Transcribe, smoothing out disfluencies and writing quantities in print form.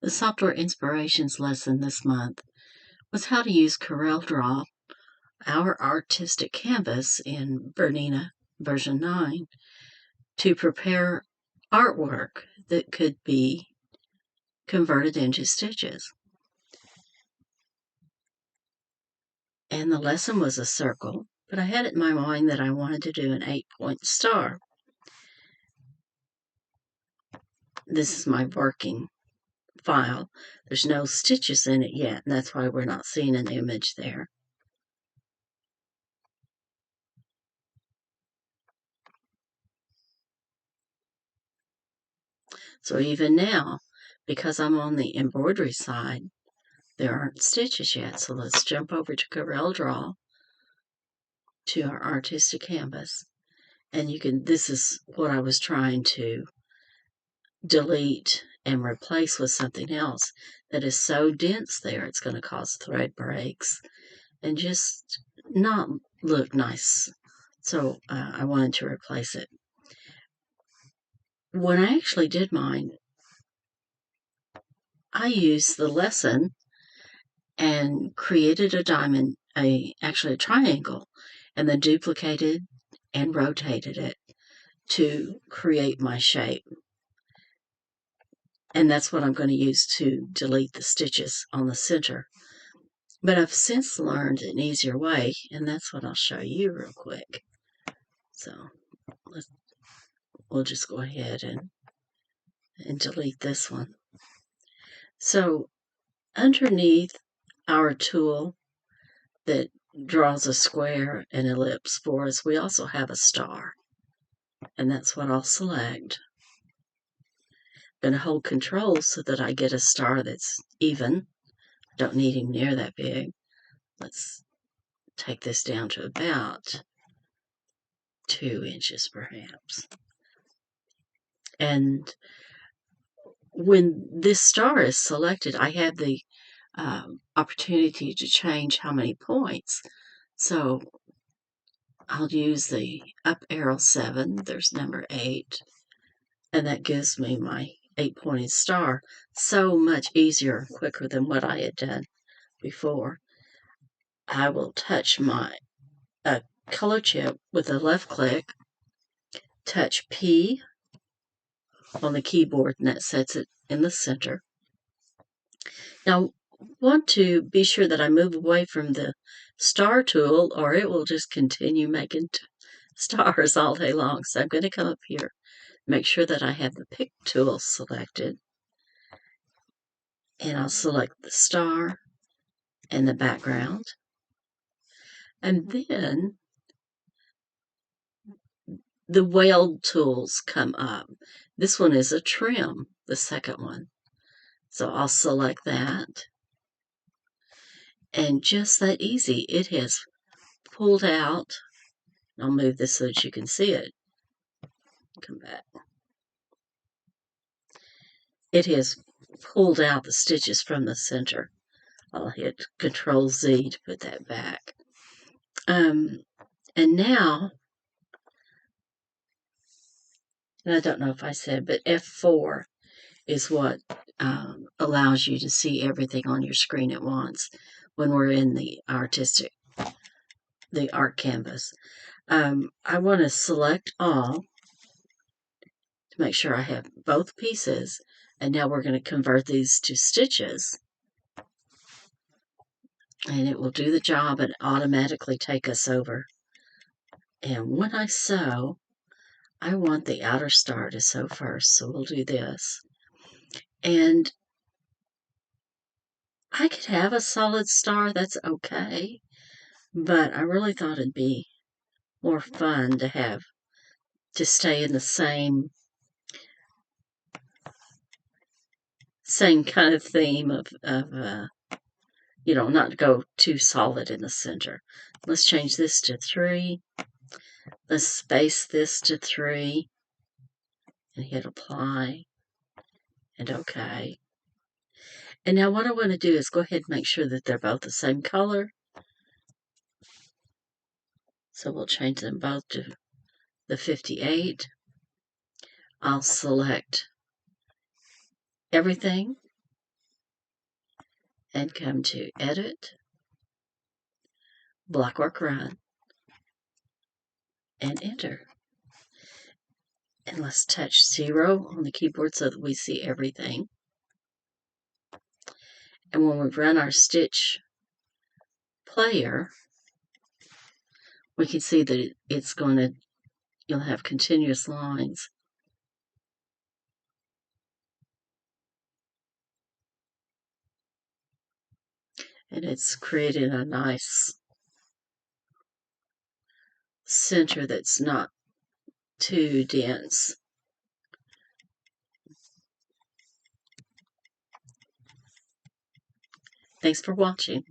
The software inspirations lesson this month was how to use CorelDRAW, our artistic canvas in Bernina version 9, to prepare artwork that could be converted into stitches. And the lesson was a circle, but I had it in my mind that I wanted to do an 8-point star. This is my working file. There's no stitches in it yet, and that's why we're not seeing an image there. So even now, because I'm on the embroidery side, there aren't stitches yet. So let's jump over to CorelDRAW, to our artistic canvas. And this is what I was trying to delete and replace with something else that is so dense there, it's going to cause thread breaks and just not look nice. So I wanted to replace it. When I actually did mine, I used the lesson and created a diamond, actually a triangle, and then duplicated and rotated it to create my shape. And that's what I'm going to use to delete the stitches on the center. But I've since learned an easier way, and that's what I'll show you real quick. So we'll just go ahead and delete this one. So underneath our tool that draws a square and ellipse for us, we also have a star, and that's what I'll select. I'm going to hold Control so that I get a star that's even. I don't need him near that big. Let's take this down to about 2 inches perhaps. And when this star is selected, I have the opportunity to change how many points. So I'll use the up arrow 7, there's number 8, and that gives me my 8-pointed star. So much easier and quicker than what I had done before. I will touch my color chip with a left click, touch P on the keyboard, and that sets it in the center. Now, want to be sure that I move away from the star tool, or it will just continue making stars all day long. So I'm going to come up here, make sure that I have the pick tool selected, and I'll select the star and the background. And then the weld tools come up. This one is a trim, the second one. So I'll select that. And just that easy, it has pulled out. I'll move this so that you can see it. Come back. It has pulled out the stitches from the center. I'll hit Control Z to put that back. And now, and I don't know if I said, but F4 is what allows you to see everything on your screen at once when we're in the art canvas. I want to select all to make sure I have both pieces, and now we're going to convert these to stitches, and it will do the job and automatically take us over. And when I sew, I want the outer star to sew first, so we'll do this. And I could have a solid star, that's okay, but I really thought it'd be more fun to stay in the same kind of theme of not go too solid in the center. Let's change this to 3. Let's space this to 3 and hit apply and OK. And now what I want to do is go ahead and make sure that they're both the same color. So we'll change them both to the 58. I'll select everything and come to Edit, Blockwork Run, and Enter. And let's touch 0 on the keyboard so that we see everything. And when we run our stitch player, we can see that it's going to, you'll have continuous lines. And it's created a nice center that's not too dense. Thanks for watching.